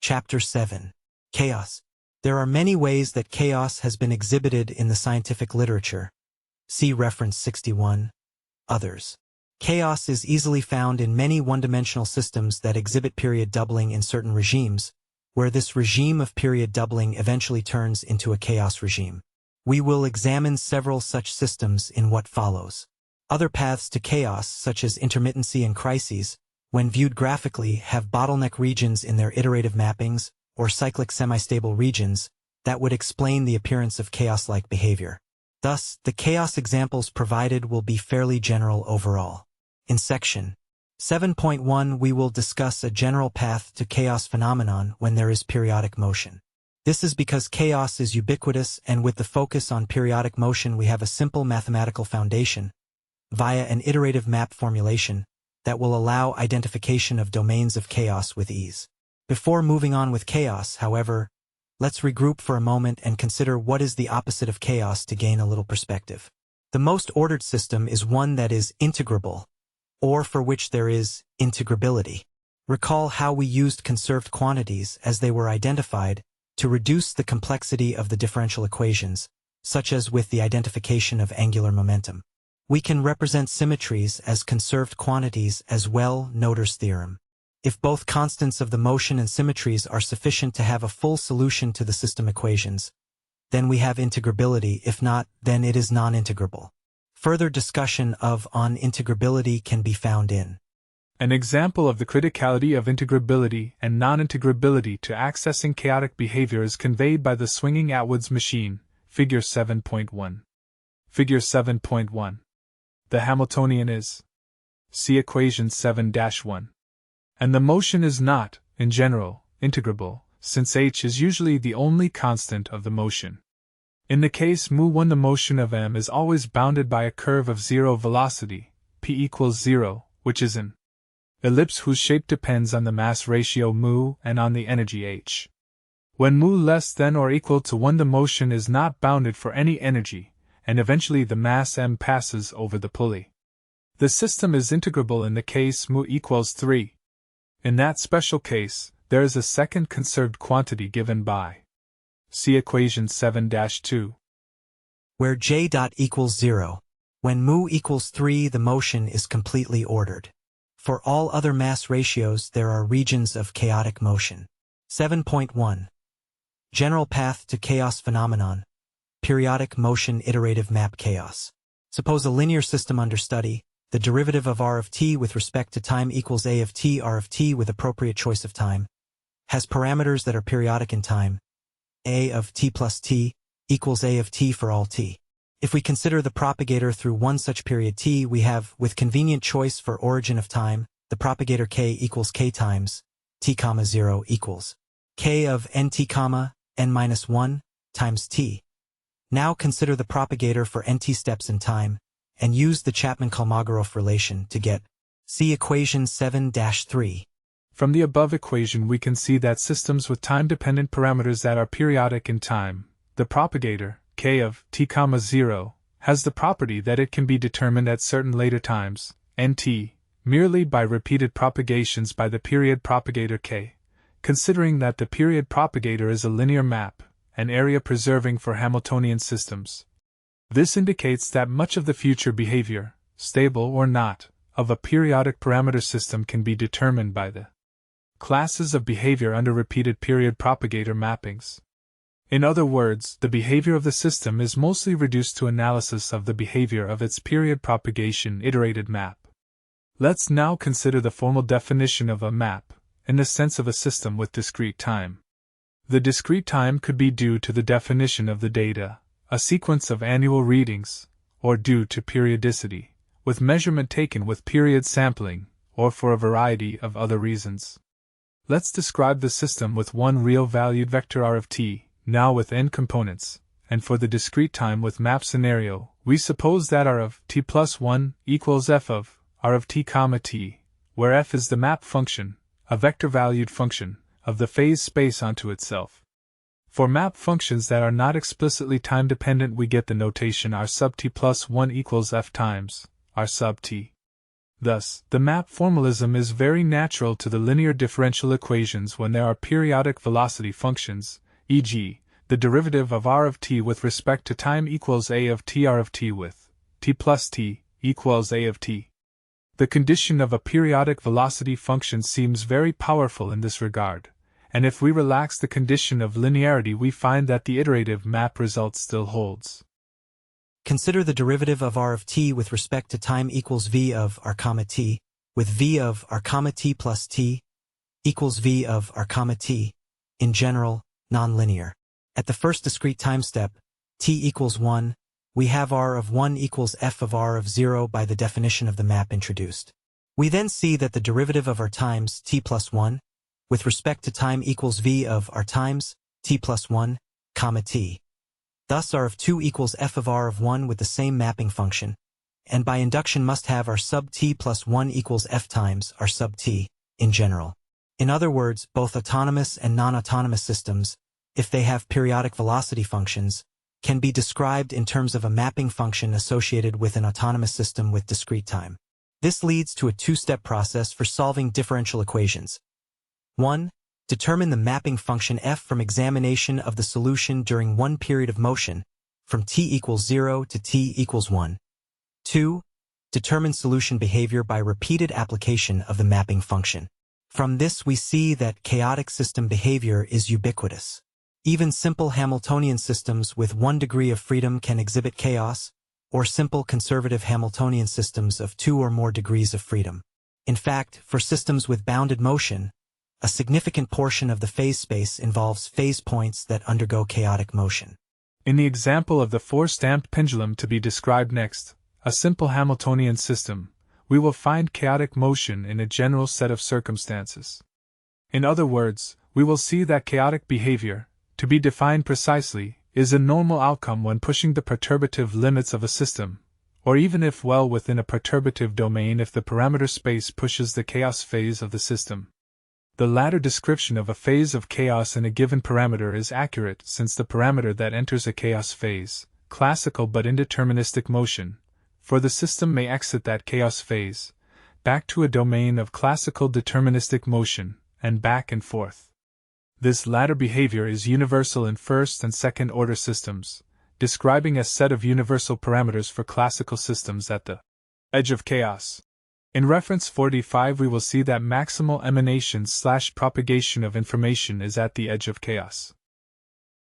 Chapter 7. Chaos. There are many ways that chaos has been exhibited in the scientific literature. See reference 61. Others. Chaos is easily found in many one-dimensional systems that exhibit period doubling in certain regimes, where this regime of period doubling eventually turns into a chaos regime. We will examine several such systems in what follows. Other paths to chaos, such as intermittency and crises, when viewed graphically, have bottleneck regions in their iterative mappings, or cyclic semi-stable regions, that would explain the appearance of chaos-like behavior. Thus, the chaos examples provided will be fairly general overall. In Section 7.1 we will discuss a general path to chaos phenomenon when there is periodic motion. This is because chaos is ubiquitous, and with the focus on periodic motion we have a simple mathematical foundation, via an iterative map formulation, that will allow identification of domains of chaos with ease. Before moving on with chaos, however, let's regroup for a moment and consider what is the opposite of chaos to gain a little perspective. The most ordered system is one that is integrable, or for which there is integrability. Recall how we used conserved quantities as they were identified to reduce the complexity of the differential equations, such as with the identification of angular momentum. We can represent symmetries as conserved quantities as well, Noether's theorem. If both constants of the motion and symmetries are sufficient to have a full solution to the system equations, then we have integrability. If not, then it is non-integrable. Further discussion of integrability can be found in an example of the criticality of integrability and non-integrability to accessing chaotic behavior is conveyed by the swinging Atwood's machine, Figure 7.1. Figure 7.1. The Hamiltonian is. See equation 7-1. And the motion is not, in general, integrable, since h is usually the only constant of the motion. In the case μ1 the motion of m is always bounded by a curve of zero velocity, p equals 0, which is an ellipse whose shape depends on the mass ratio μ and on the energy h. When μ less than or equal to 1 the motion is not bounded for any energy, and eventually the mass m passes over the pulley. The system is integrable in the case μ equals 3. In that special case, there is a second conserved quantity given by. See equation 7-2. Where j dot equals 0. When μ equals 3 the motion is completely ordered. For all other mass ratios there are regions of chaotic motion. 7.1. General path to chaos phenomenon. Periodic motion iterative map chaos. Suppose a linear system under study. The derivative of r of t with respect to time equals a of t r of t with appropriate choice of time, has parameters that are periodic in time. A of t plus t equals a of t for all t. If we consider the propagator through one such period t, we have, with convenient choice for origin of time, the propagator k equals k times t, 0 equals k of nt, n minus 1 times t. Now consider the propagator for nt steps in time, and use the Chapman-Kolmogorov relation to get. See equation 7-3. From the above equation we can see that systems with time-dependent parameters that are periodic in time, the propagator, k of t, 0, has the property that it can be determined at certain later times, nt, merely by repeated propagations by the period propagator k, considering that the period propagator is a linear map, an area preserving for Hamiltonian systems. This indicates that much of the future behavior, stable or not, of a periodic parameter system can be determined by the classes of behavior under repeated period propagator mappings. In other words, the behavior of the system is mostly reduced to analysis of the behavior of its period propagation iterated map. Let's now consider the formal definition of a map, in the sense of a system with discrete time. The discrete time could be due to the definition of the data, a sequence of annual readings, or due to periodicity, with measurement taken with period sampling, or for a variety of other reasons. Let's describe the system with one real-valued vector r of t, now with n components, and for the discrete time with map scenario, we suppose that r of t plus 1 equals f of r of t, t, where f is the map function, a vector-valued function, of the phase space onto itself. For map functions that are not explicitly time-dependent we get the notation r sub t plus 1 equals f times r sub t. Thus, the map formalism is very natural to the linear differential equations when there are periodic velocity functions, e.g., the derivative of r of t with respect to time equals a of t r of t with t plus t equals a of t. The condition of a periodic velocity function seems very powerful in this regard, and if we relax the condition of linearity we find that the iterative map result still holds. Consider the derivative of r of t with respect to time equals v of r comma t, with v of r comma t plus t equals v of r comma t, in general, nonlinear. At the first discrete time step, t equals 1, we have r of 1 equals f of r of 0 by the definition of the map introduced. We then see that the derivative of r times t plus 1, with respect to time equals v of r times t plus 1, comma t. Thus r of 2 equals f of r of 1 with the same mapping function, and by induction must have r sub t plus 1 equals f times r sub t, in general. In other words, both autonomous and non-autonomous systems, if they have periodic velocity functions, can be described in terms of a mapping function associated with an autonomous system with discrete time. This leads to a two-step process for solving differential equations. 1. Determine the mapping function f from examination of the solution during one period of motion, from t equals 0 to t equals 1. 2. Determine solution behavior by repeated application of the mapping function. From this we see that chaotic system behavior is ubiquitous. Even simple Hamiltonian systems with 1 degree of freedom can exhibit chaos, or simple conservative Hamiltonian systems of 2 or more degrees of freedom. In fact, for systems with bounded motion, a significant portion of the phase space involves phase points that undergo chaotic motion. In the example of the four-stamped pendulum to be described next, a simple Hamiltonian system, we will find chaotic motion in a general set of circumstances. In other words, we will see that chaotic behavior, to be defined precisely, is a normal outcome when pushing the perturbative limits of a system, or even if well within a perturbative domain if the parameter space pushes the chaos phase of the system. The latter description of a phase of chaos in a given parameter is accurate since the parameter that enters a chaos phase, classical but indeterministic motion, for the system may exit that chaos phase, back to a domain of classical deterministic motion, and back and forth. This latter behavior is universal in first and second order systems, describing a set of universal parameters for classical systems at the edge of chaos. In reference 45 we will see that maximal emanation/propagation of information is at the edge of chaos.